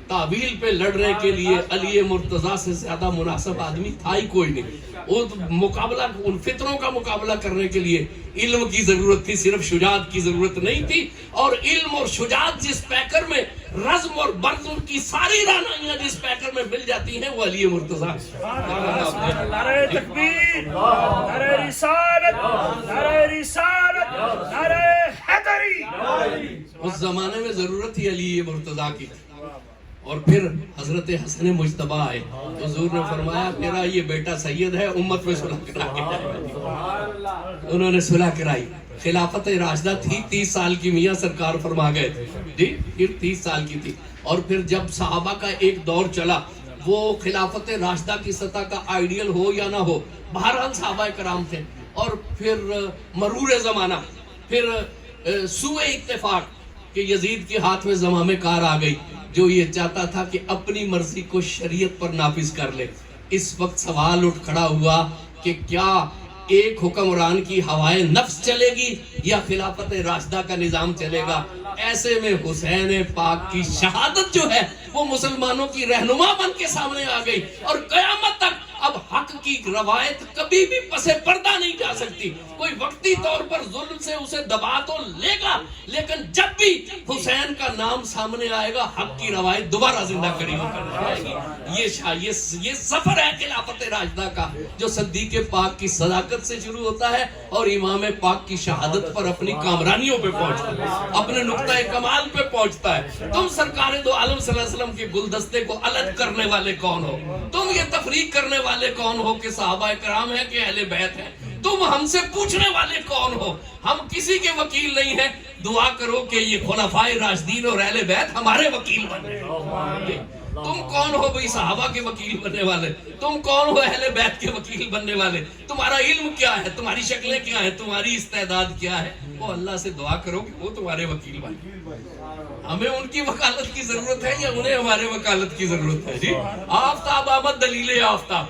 تعویل پہ لڑنے کے لیے علی مرتضیٰ سے زیادہ مناسب آدمی تھا ہی کوئی نہیں. وہ مقابلہ، ان فطروں کا مقابلہ کرنے کے لیے علم کی ضرورت تھی، صرف شجاعت کی ضرورت نہیں تھی. اور علم اور شجاعت جس پیکر میں، رزم اور برزم کی ساری رعنائیاں جس پیکر میں مل جاتی ہیں وہ علی مرتضیٰ. نعرہ تکبیر، نعرہ رسالت، نعرہ رسالت، نعرہ حیدری. اس زمانے میں ضرورت تھی علی مرتضیٰ کی. اور پھر حضرت حسن مجتبیٰ آئے، حضور نے فرمایا میرا یہ بیٹا سید ہے، امت میں صلح کرا کے جائے. انہوں نے صلح کرائی. خلافت راشدہ تھی 30 سال کی، میاں سرکار فرما گئے تھے جی، پھر 30 سال کی تھی. اور پھر جب صحابہ کا ایک دور چلا، وہ خلافت راشدہ کی سطح کا آئیڈیل ہو یا نہ ہو، بہرحال صحابہ کرام تھے. اور پھر مرور زمانہ، پھر سوء اتفاق کہ یزید کے ہاتھ میں زمام کار آ گئی، جو یہ چاہتا تھا کہ اپنی مرضی کو شریعت پر نافذ کر لے. اس وقت سوال اٹھ کھڑا ہوا کہ کیا ایک حکمران کی ہوائے نفس چلے گی یا خلافت راشدہ کا نظام چلے گا. ایسے میں حسین پاک کی شہادت جو ہے وہ مسلمانوں کی رہنما بن کے سامنے آ گئی. اور قیامت تک اب حق کی روایت کبھی بھی پس پردہ نہیں جا سکتی. کوئی وقتی طور پر ظلم سے اسے دبا تو لے گا، لیکن جب بھی حسین کا نام سامنے آئے گا حق کی روایت دوبارہ زندہ کری ہو کر جائے گی. یہ سفر ہے خلافت راشدہ کا، جو صدیق پاک کی صداقت سے شروع ہوتا ہے اور امام پاک کی شہادت پر اپنی کامرانیوں پہ پہنچتا ہے، اپنے نقطۂ کمال پہ پہنچتا ہے. تم سرکار دو عالم صلی اللہ علیہ وسلم کے گلدستے کو الگ کرنے والے کون ہو؟ تم یہ تفریق کرنے والے کون ہو کہ صحابہ کرام ہیں کہ اہل بیت ہیں؟ تم ہم سے پوچھنے والے کون ہو؟ ہم کسی کے وکیل نہیں ہیں. دعا کرو کہ یہ خلفائے راشدین اور اہل بیت ہمارے وکیل بنے. تم کون ہو بھئی صحابہ کے وکیل بننے والے؟ تم کون ہو اہل بیت کے وکیل بننے والے؟ تمہارا علم کیا ہے؟ تمہاری شکلیں کیا ہیں؟ تمہاری استعداد کیا ہے؟ وہ اللہ سے دعا کرو کہ وہ تمہارے وکیل بنے. ہمیں ان کی وکالت کی ضرورت ہے یا انہیں ہمارے وکالت کی ضرورت ہے؟ جی آفتاب آمد دلیل آفتاب،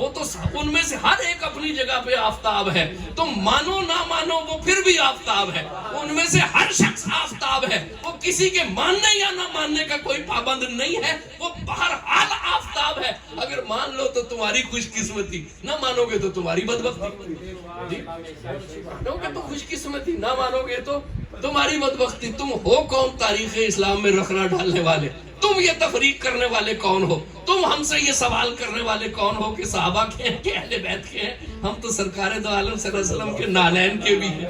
وہ تو ان میں سے ہر ایک اپنی جگہ پہ آفتاب ہے. تم مانو نہ مانو وہ پھر بھی آفتاب ہے. ان میں سے ہر شخص آفتاب ہے. وہ کسی کے ماننے یا نہ ماننے کا کوئی پابند نہیں ہے. وہ بہرحال آفتاب ہے. اگر مان لو تو تمہاری خوش قسمتی، نہ مانو گے تو تمہاری بدبختی. جی مانو گے تو خوش قسمتی، نہ مانو گے تو تمہاری بدبختی. تم ہو کون تاریخ اسلام میں رخنا ڈالنے والے؟ تم یہ تفریق کرنے والے کون ہو؟ تم ہم سے یہ سوال کرنے والے کون ہو کہ صحابہ کے ہیں کہ اہل بیت کے ہیں؟ ہم تو سرکار دو عالم صلی اللہ علیہ وسلم کے نالین کے بھی ہیں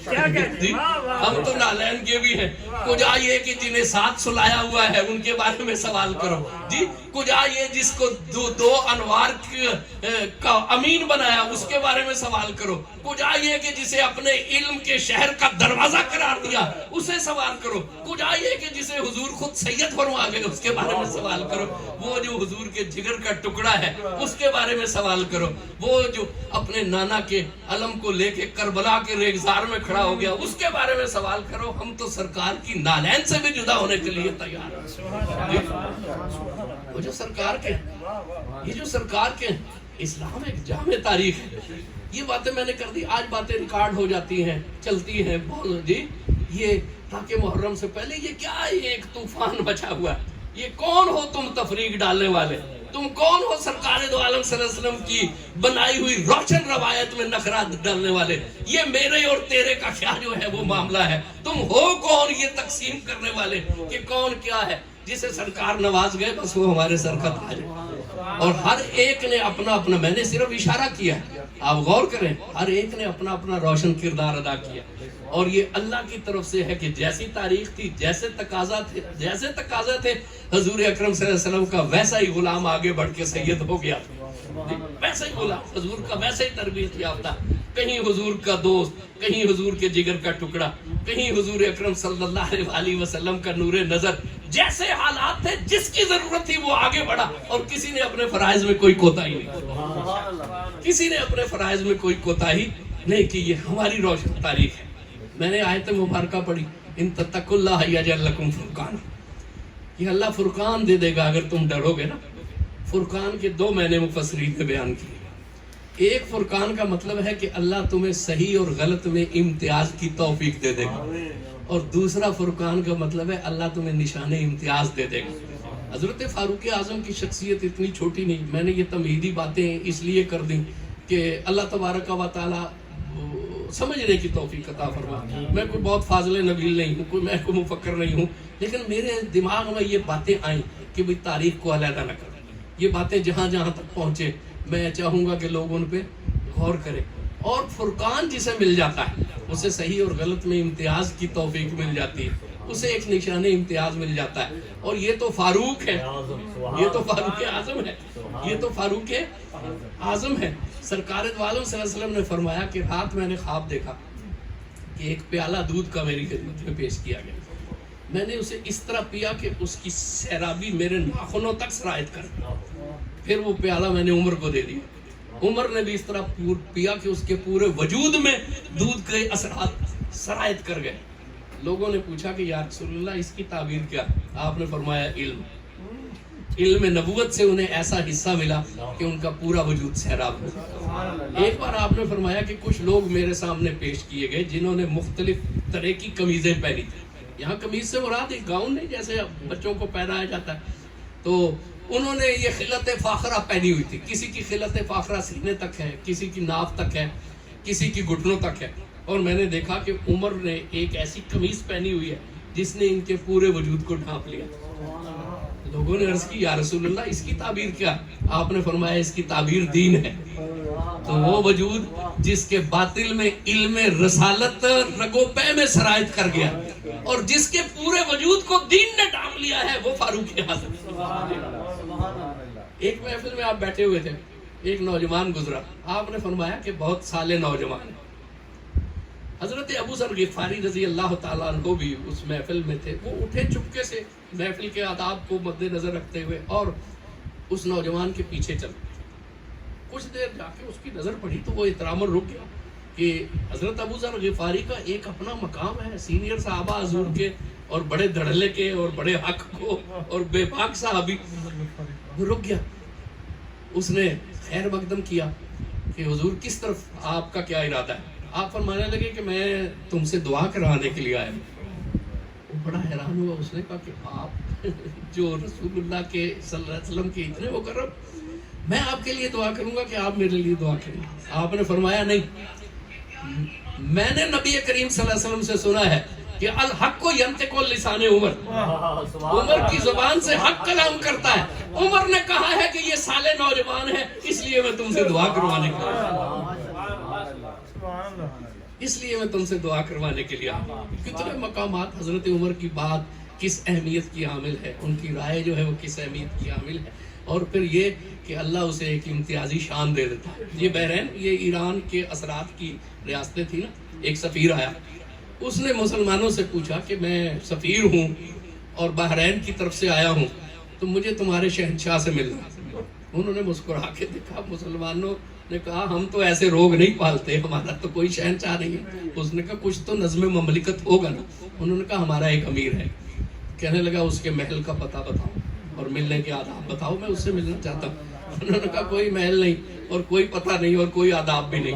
کیا کہتے ہیں؟ ہم تو نالین کے بھی ہیں. کچھ آئیے کہ جنہیں ساتھ سلایا ہوا ہے ان کے بارے میں سوال کرو جی. کچھ آئیے جس کو دو انوار کا امین بنایا اس کے بارے میں سوال کرو. کچھ آئیے کہ جسے اپنے علم کے شہر کا دروازہ قرار دیا اسے سوال کرو. کچھ آئیے کہ جسے حضور خود سید فرما گئے اس کے بارے میں سوال کرو. وہ جو حضور کے جگر کا ٹکڑا ہے اس کے بارے میں سوال کرو. وہ جو اپنے نانا کے علم کو لے کے کربلا کے ریگزار میں کھڑا ہو گیا اس کے بارے میں سوال کرو. ہم تو سرکار کی نالین سے بھی جدا ہونے کے لیے تیار ہیں. وہ جو سرکار کے یہ جو سرکار کے اسلام ایک جامع تاریخ ہے. یہ باتیں میں نے کر دی. آج باتیں ریکارڈ ہو جاتی ہیں چلتی ہیں جی. یہ تاکہ محرم سے پہلے یہ کیا ایک طوفان بچا ہوا ہے. یہ کون ہو تم تفریق ڈالنے والے؟ تم کون ہو سرکار دو عالم صلی اللہ علیہ وسلم کی بنائی ہوئی روشن روایت میں نخرات ڈالنے والے؟ یہ میرے اور تیرے کا کیا جو ہے وہ معاملہ ہے؟ تم ہو کون یہ تقسیم کرنے والے کہ کون کیا ہے؟ جسے سرکار نواز گئے بس وہ ہمارے سر کا تاج ہے. اور ہر ایک نے اپنا اپنا، میں نے صرف اشارہ کیا ہے، آپ غور کریں، ہر ایک نے اپنا اپنا روشن کردار ادا کیا. اور یہ اللہ کی طرف سے ہے کہ جیسی تاریخ تھی، جیسے تقاضا تھے حضور اکرم صلی اللہ علیہ وسلم کا، ویسا ہی غلام آگے بڑھ کے سید ہو گیا. ویسا ہی غلام حضور کا، ویسا ہی تربیت یافتہ، کہیں حضور کا دوست، کہیں حضور کے جگر کا ٹکڑا، کہیں حضور اکرم صلی اللہ علیہ وسلم کا نور نظر. جیسے حالات تھے، جس کی ضرورت تھی وہ آگے بڑھا. اور کسی نے اپنے فرائض میں کوئی کوتاہی نہیں، کسی نے اپنے فرائض میں کوئی کوتاہی نہیں کی. یہ ہماری روشن تاریخ ہے. میں نے آیت مبارکہ پڑھی، ان تتقوا اللہ یجعل لکم فرقانا. یہ اللہ فرقان دے دے گا اگر تم ڈرو گے نا. فرقان کے دو معنی مفسرین نے بیان کیے. ایک فرقان کا مطلب ہے کہ اللہ تمہیں صحیح اور غلط میں امتیاز کی توفیق دے دے گا. اور دوسرا فرقان کا مطلب ہے اللہ تمہیں نشان امتیاز دے دے گا. حضرت فاروق اعظم کی شخصیت اتنی چھوٹی نہیں. میں نے یہ تمہیدی باتیں اس لیے کر دیں کہ اللہ تبارک و تعالی سمجھنے کی توفیق عطا فرمائے. میں کوئی بہت فاضل نبیل نہیں ہوں، میں کوئی مفکر نہیں ہوں، لیکن میرے دماغ میں یہ باتیں آئیں کہ بھئی تاریخ کو علیحدہ نہ کریں. یہ باتیں جہاں جہاں تک پہنچے میں چاہوں گا کہ لوگ ان پہ غور کریں. اور فرقان جسے مل جاتا ہے اسے صحیح اور غلط میں امتیاز کی توفیق مل جاتی ہے، اسے ایک نشان امتیاز مل جاتا ہے. اور یہ تو فاروق ہے، یہ تو فاروق اعظم ہے، یہ تو فاروق اعظم ہے. سرکار دو عالم صلی اللہ علیہ وسلم نے فرمایا کہ رات میں نے خواب دیکھا کہ ایک پیالہ دودھ کا میری خدمت میں پیش کیا گیا. میں نے اسے اس طرح پیا کہ اس کی سیرابی میرے ناخنوں تک سرایت کر. پھر وہ پیالہ میں نے عمر کو دے دیا. عمر نے بھی اس طرح پیا کہ اس کے پورے وجود میں دودھ کے اثرات سرایت کر گئے. لوگوں نے پوچھا کہ یا رسول اللہ اس کی تعبیر کیا؟ آپ نے فرمایا علم نبوت سے انہیں ایسا حصہ ملا کہ ان کا پورا وجود سیراب ہوا. ایک بار آپ نے فرمایا کہ کچھ لوگ میرے سامنے پیش کیے گئے جنہوں نے مختلف طرح کی قمیضیں پہنی تھی. یہاں قمیض سے مراد ایک گاؤن نہیں جیسے بچوں کو پہنایا جاتا ہے. تو انہوں نے یہ خلعت فاخرہ پہنی ہوئی تھی. کسی کی خلعت فاخرہ سینے تک ہے، کسی کی ناف تک ہے، کسی کی گھٹنوں تک ہے. اور میں نے دیکھا کہ عمر نے ایک ایسی قمیض پہنی ہوئی ہے جس نے ان کے پورے وجود کو ڈھانپ لیا. لوگوں نے عرض کی یا رسول اللہ اس کی تعبیر کیا؟ آپ نے فرمایا اس کی تعبیر دین ہے. تو وہ وجود جس کے باطل میں علم رسالت رگو پے میں سرایت کر گیا اور جس کے پورے وجود کو دین نے ڈھانپ لیا ہے وہ فاروق اعظم. ایک محفل میں آپ بیٹھے ہوئے تھے، ایک نوجوان گزرا. آپ نے فرمایا کہ بہت سالے نوجوان. حضرت ابو ذر غفاری رضی اللہ تعالیٰ عنہ بھی اس محفل میں تھے. وہ اٹھے چپکے سے محفل کے آداب کو مد نظر رکھتے ہوئے اور اس نوجوان کے پیچھے چل. کچھ دیر جا کے اس کی نظر پڑی تو وہ احتراماً رک گیا کہ حضرت ابو ذر غفاری کا ایک اپنا مقام ہے، سینئر صحابہ حضور کے اور بڑے دھڑلے کے اور بڑے حق کو اور بے باک صحابی. رک گیا. اس نے خیر مقدم کیا کہ حضور کس طرف آپ کا کیا ارادہ ہے؟ آپ فرمانے لگے کہ میں تم سے دعا کرانے کے لیے آیا ہوں. وہ بڑا حیران ہوا. اس نے کہا کہ آپ جو رسول اللہ کے صلی اللہ علیہ وسلم کے اتنے مکرم، میں آپ کے لیے دعا کروں گا کہ آپ میرے لیے دعا کریں. آپ نے فرمایا نہیں، میں نے نبی کریم صلی اللہ علیہ وسلم سے سنا ہے کہ الحق کو ینطق لسان عمر، عمر کی زبان سے حق کلام کرتا ہے. عمر نے کہا ہے کہ یہ سالے نوجوان ہے، اس لیے میں تم سے دعا کروانے کے لیے آیا. کتنے مقامات حضرت عمر کی بات کس اہمیت کی حامل ہے، ان کی رائے جو ہے وہ کس اہمیت کی حامل ہے. اور پھر یہ کہ اللہ اسے ایک امتیازی شان دے دیتا ہے. یہ بحرین، یہ ایران کے اثرات کی ریاستیں تھی نا. ایک سفیر آیا، اس نے مسلمانوں سے پوچھا کہ میں سفیر ہوں اور بحرین کی طرف سے آیا ہوں، تو مجھے تمہارے شہنشاہ سے ملنا. انہوں نے مسکرا کے دیکھا. مسلمانوں نے کہا ہم تو ایسے روگ نہیں پالتے، ہمارا تو کوئی شہنشاہ نہیں ہے. اس نے کہا کچھ تو نظم مملکت ہوگا نا. انہوں نے کہا ہمارا ایک امیر ہے. کہنے لگا اس کے محل کا پتہ بتاؤ اور ملنے کے آداب بتاؤ، میں اس سے ملنا چاہتا ہوں. انہوں نے کہا کوئی محل نہیں اور کوئی پتہ نہیں اور کوئی آداب بھی نہیں.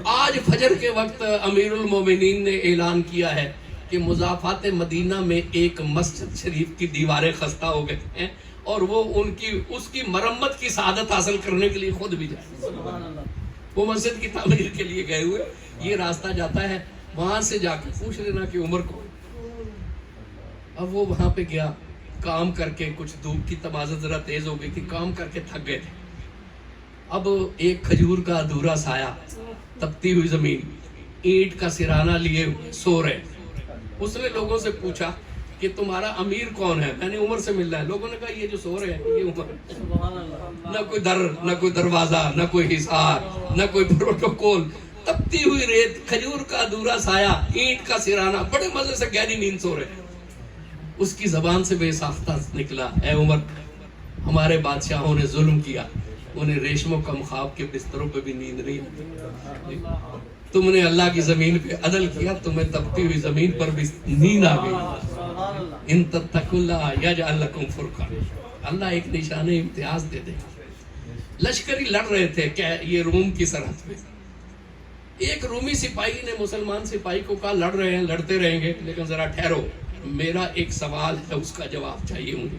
آج فجر کے وقت امیر المومنین نے اعلان کیا ہے کہ مضافات مدینہ میں ایک مسجد شریف کی دیواریں خستہ ہو گئے ہیں اور وہ اس کی مرمت کی سعادت حاصل کرنے کے لیے خود بھی جائے. وہ مسجد کی تعمیر کے لیے گئے ہوئے. یہ راستہ جاتا ہے، وہاں سے جا کے پوچھ لینا کہ عمر کو. اب وہ وہاں پہ گیا، کام کر کے، کچھ دھوپ کی تمازت ذرا تیز ہو گئی تھی، کام کر کے تھک گئے تھے. اب ایک کھجور کا ادھورا سایہ، تپتی ہوئی زمین، اینٹ کا سرانہ لیے سو رہے. اس نے لوگوں سے پوچھا کہ تمہارا امیر کون ہے، میں نے عمر سے ملنا ہے. لوگوں نے کہا یہ جو سو رہے ہیں یہ عمر. نہ کوئی در، نہ کوئی دروازہ، نہ کوئی حصار، نہ کوئی پروٹوکول. تپتی ہوئی ریت، کھجور کا ادھورا سایہ، اینٹ کا سرانہ، بڑے مزے سے گہری نیند سو رہے. اس کی زبان سے بے ساختہ نکلا، اے عمر، ہمارے بادشاہوں نے ظلم کیا، انہیں ریشم و کم خواب کے بستروں پہ بھی نیند نہیں آتی. تم نے اللہ کی زمین پہ عدل کیا، تمہیں تپتی ہوئی زمین پر بھی نیند آ گئی. ان تتقوا اللہ یجعل لکم فرقان. اللہ ایک نشان امتیاز دے دے. لشکری لڑ رہے تھے کہ یہ روم کی سرحد پہ. ایک رومی سپاہی نے مسلمان سپاہی کو کہا لڑ رہے ہیں، لڑتے رہیں گے، لیکن ذرا ٹھہرو، میرا ایک سوال ہے، اس کا جواب چاہیے مجھے.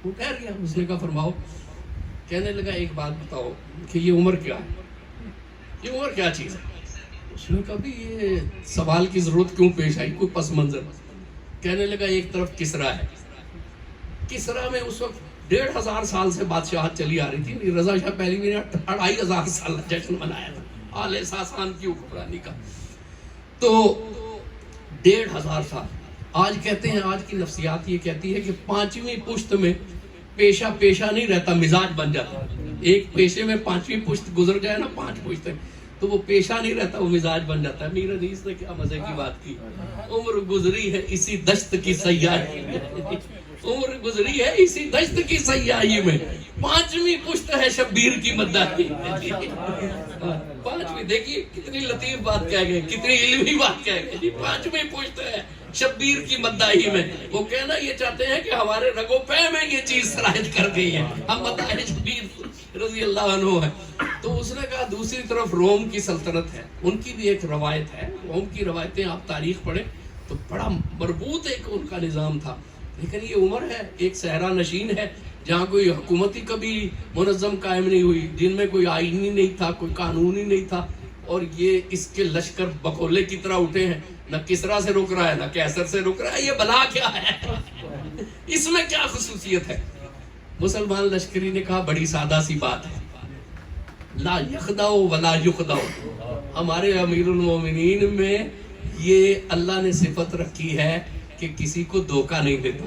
وہ ٹھہر گیا. اس نے کہا فرماؤ. کہنے لگا ایک بات بتاؤ کہ یہ عمر کیا ہے، یہ عمر کیا چیز ہے. اس نے کہا بھی یہ سوال کی ضرورت کیوں پیش آئی، کوئی پس منظر. کہنے لگا ایک طرف کسرا ہے، کسرا میں اس وقت 1500 سال سے بادشاہت چلی آ رہی تھی. رضا شاہ پہلوی نے 2500 سال جشن منایا تھا آل ساسان کی حکمرانی کا. تو 1500 سال. آج کہتے ہیں، آج کی نفسیات یہ کہتی ہے کہ 5ویں پشت میں پیشہ نہیں رہتا، مزاج بن جاتا. ایک پیشے میں 5ویں پشت گزر جائے نا، 5 پشتیں، تو وہ پیشہ نہیں رہتا، وہ مزاج بن جاتا ہے. میر انیس نے کیا مزے کی بات کی. عمر گزری ہے اسی دشت کی سیاحی میں، عمر گزری ہے اسی دشت کی سیاحی میں، 5ویں پشت ہے شبیر کی مداحی. 5ویں، دیکھیے کتنی لطیف بات کہہ گئے، کتنی علمی بات کہہ گئے. 5ویں پشت ہے شبیر کی مداحی میں. وہ کہنا یہ چاہتے ہیں کہ ہمارے رگو پہ میں یہ چیز سرایت کر گئی ہے، ہم مداح شبیر رضی اللہ عنہ ہے. تو اس نے کہا دوسری طرف روم کی سلطنت ہے، ان کی بھی ایک روایت ہے. روم کی روایتیں آپ تاریخ پڑھیں تو بڑا مربوط ایک ان کا نظام تھا. لیکن یہ عمر ہے، ایک صحرا نشین ہے جہاں کوئی حکومتی کبھی منظم قائم نہیں ہوئی، جن میں کوئی آئینی نہیں تھا، کوئی قانونی نہیں تھا. اور یہ اس کے لشکر بکولے کی طرح اٹھے ہیں، نہ کسرا سے رک رہا ہے نہ کیسر سے رک رہا ہے. یہ بلا کیا ہے، اس میں کیا خصوصیت ہے. مسلمان لشکری نے کہا بڑی سادہ سی بات ہے، لا یخدعو ولا یخدعو. ہمارے امیر المومنین میں یہ اللہ نے صفت رکھی ہے کہ کسی کو دھوکہ نہیں دیتا،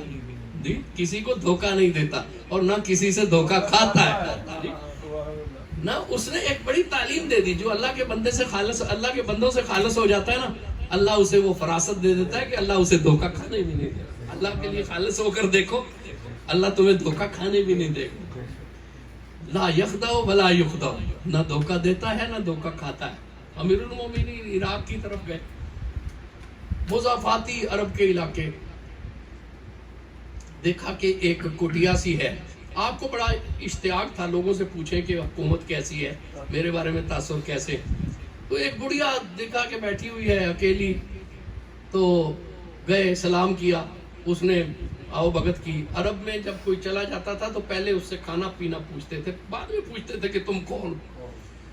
کسی کو دھوکہ نہیں دیتا اور نہ کسی سے دھوکہ کھاتا ہے. نہ اس نے ایک بڑی تعلیم دے دی، جو اللہ کے بندے سے خالص، اللہ کے بندوں سے خالص ہو جاتا ہے نا، اللہ اسے وہ فراست دے دیتا ہے کہ اللہ اسے دھوکہ کھانے بھی نہیں دیتا. اللہ کے لیے خالص ہو کر دیکھو، اللہ تمہیں دھوکہ کھانے بھی نہیں دے گا. لا یخدعو ولا یخدعو، نہ دھوکہ دیتا ہے نہ دھوکہ کھاتا ہے. امیر المومنین عراق کی طرف گئے، مضافاتی عرب کے علاقے، دیکھا کہ ایک کٹیا سی ہے. آپ کو بڑا اشتیاق تھا لوگوں سے پوچھیں کہ حکومت کیسی ہے، میرے بارے میں تاثر کیسے. تو ایک بڑھیا دیکھا کہ بیٹھی ہوئی ہے اکیلی، تو گئے سلام کیا. اس نے آؤ بھگت کی. عرب میں جب کوئی چلا جاتا تھا تو پہلے اس سے کھانا پینا پوچھتے تھے، بعد میں پوچھتے تھے کہ تم کون.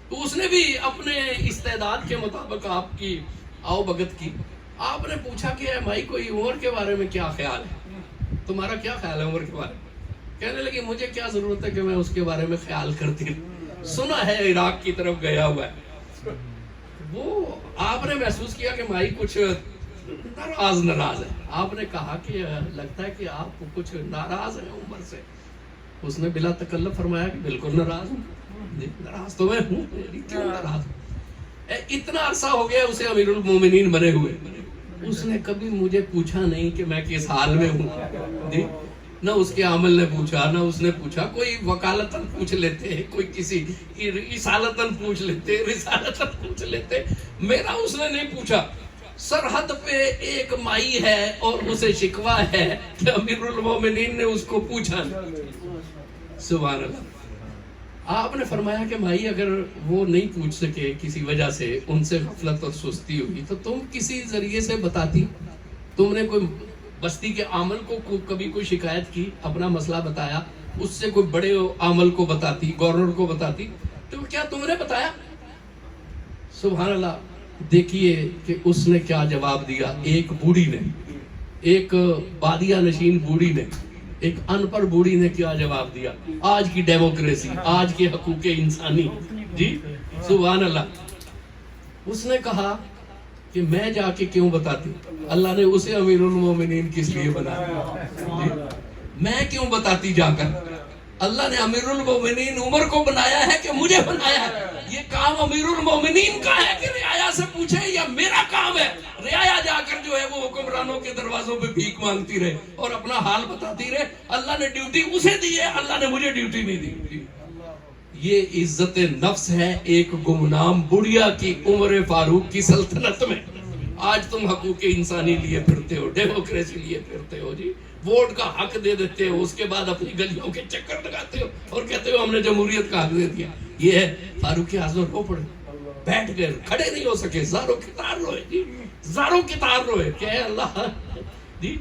تو اس نے بھی اپنے استعداد کے مطابق آپ کی آؤ بھگت کی. آپ نے پوچھا کہ اے مائی کوئی عمر کے بارے میں کیا خیال ہے, تمہارا کیا خیال ہے عمر کے بارے میں؟ کہنے لگی مجھے کیا ضرورت ہے کہ میں اس کے بارے میں خیال کرتی ہوں, سنا ہے عراق کی طرف گیا ہوا ہے. وہ آپ نے محسوس کیا کہ مائی کچھ ناراض ہے. آپ نے کہا کہ لگتا ہے کہ آپ کچھ ناراض ہیں عمر سے. اس نے بلا تکلف فرمایا کہ بالکل ناراض ہوں. ناراض تو میں ہوں, کیوں ناراض ہوں؟ اتنا عرصہ ہو گیا اسے امیر المومنین بنے ہوئے, اس نے کبھی مجھے پوچھا نہیں کہ میں کس حال میں ہوں. نہ اس کے عمل نے پوچھا, نہ اس نے پوچھا. کوئی وکالتاً پوچھ لیتے, کوئی کسی رسالتاً پوچھ لیتے, رسالتاً پوچھ لیتے, میرا اس نے نہیں پوچھا. سرحد پہ ایک مائی ہے اور اسے شکوہ ہے کہ امیر المومنین نے اس کو پوچھا نہیں. سبحان اللہ. آپ نے فرمایا کہ مائی اگر وہ نہیں پوچھ سکے کسی وجہ سے, ان سے غفلت اور سستی ہوئی, تو تم کسی ذریعے سے بتاتی. تم نے کوئی بستی کے عامل کو کبھی کوئی شکایت کی, اپنا مسئلہ بتایا, اس سے کوئی بڑے عامل کو بتاتی, گورنر کو بتاتی, تو کیا تم نے بتایا؟ سبحان اللہ. دیکھیے کہ اس نے کیا جواب دیا. ایک بوڑھی نے, ایک بادیہ نشین بوڑھی نے, ایک ان پڑھ بوڑھی نے کیا جواب دیا. آج کی ڈیموکریسی, آج کے حقوق انسانی, جی سبحان اللہ. اس نے کہا کہ میں جا کے کیوں بتاتی, اللہ نے اسے امیر المومنین کس لیے بنایا, میں کیوں بتاتی جا کر. اللہ نے امیر المومنین عمر کو بنایا ہے کہ مجھے بنایا ہے؟ یہ کام امیر المومنین کا ہے کہ رعایا سے پوچھے, یا میرا کام ہے؟ رعایا جا کر جو ہے وہ حکمرانوں کے دروازوں پہ بھیک مانگتی رہے اور اپنا حال بتاتی رہے. اللہ نے ڈیوٹی اسے دی ہے, اللہ نے مجھے ڈیوٹی نہیں دی. یہ عزت نفس ہے ایک گمنام بڑھیا کی عمر فاروق کی سلطنت میں. آج تم حقوق انسانی لیے پھرتے ہو, ڈیموکریسی لیے پھرتے ہو, جی ووٹ کا حق دے دیتے ہو, اس کے بعد اپنی گلیوں کے چکر لگاتے ہو اور کہتے ہو ہم نے جمہوریت کا حق دے دیا. یہ ہے فاروق اعظم. رو پڑے, بیٹھ گئے, کھڑے نہیں ہو سکے, زاروں کی تار روئے, جی زاروں کی تار روئے کہ اے اللہ. جی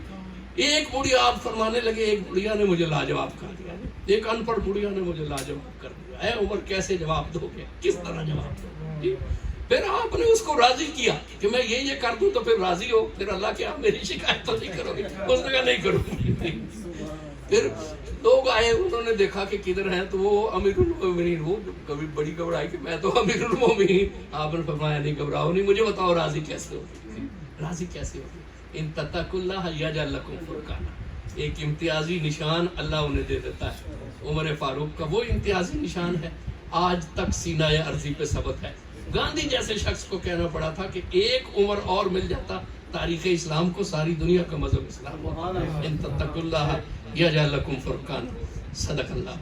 ایک بڑھیا, آپ فرمانے لگے ایک بڑھیا نے مجھے لاجواب کر دیا, ایک ان پڑھ بڑھیا نے مجھے لاجواب کر دیا. اے عمر کیسے جواب دو گے, کس طرح جواب دو گے؟ جی پھر آپ نے اس کو راضی کیا کہ میں یہ کر دوں تو پھر راضی ہو, پھر اللہ کے آپ میری شکایت تو نہیں کرو گے. اس نے کہا نہیں کروں گی. پھر لوگ آئے, انہوں نے دیکھا کہ کدھر ہیں, تو وہ امیر المومنین, وہ کبھی بڑی گھبرائی کہ میں تو امیر المومنین. آپ نے فرمایا نہیں گھبراؤ نہیں, مجھے بتاؤ راضی کیسے ہوگی, راضی کیسے ہوگی. ان تتقوا اللہ یجعل لکم فرقانا. ایک امتیازی نشان اللہ انہیں دے دیتا ہے. عمر فاروق کا وہ امتیازی نشان ہے, آج تک سینہ ارضی پہ ثبت ہے. گاندھی جیسے شخص کو کہنا پڑا تھا کہ ایک عمر اور مل جاتا تاریخ اسلام کو ساری دنیا کا مذہب اسلام ہوتا. ان تتقوا اللہ یجعل لکم فرقانا. صدق اللہ.